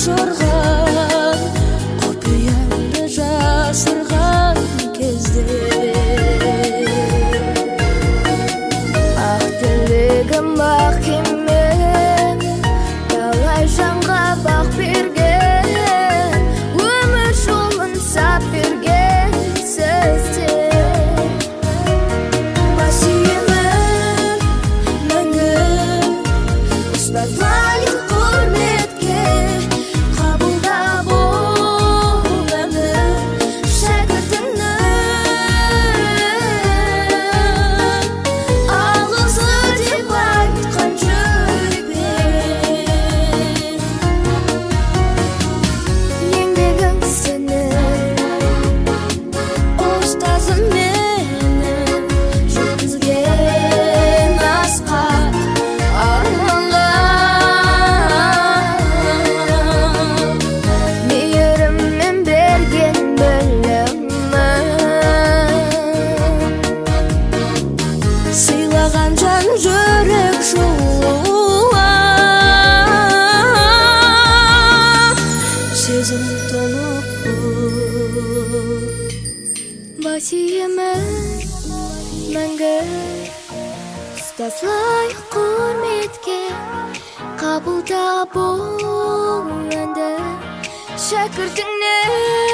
ұшырған құпиямды жасырған кезде ақ тілегім ақ кемем талай жанға бақ берген өмір жолын сап берген сіздер бас иемін мәңгі ұстатайын құрметке қабылда бол өмір шәкіртіңнің алғысы деп айтқан жүрекпен еңбегің сенің ұстазым менің жеткізген асқақ арманға мейіріммен берген білімін сыйлаған жан жүрек жуып сезім тұнық бас иемін мәңгі ұстазлайық құрметке қабылда бол енді шәкіртіңнен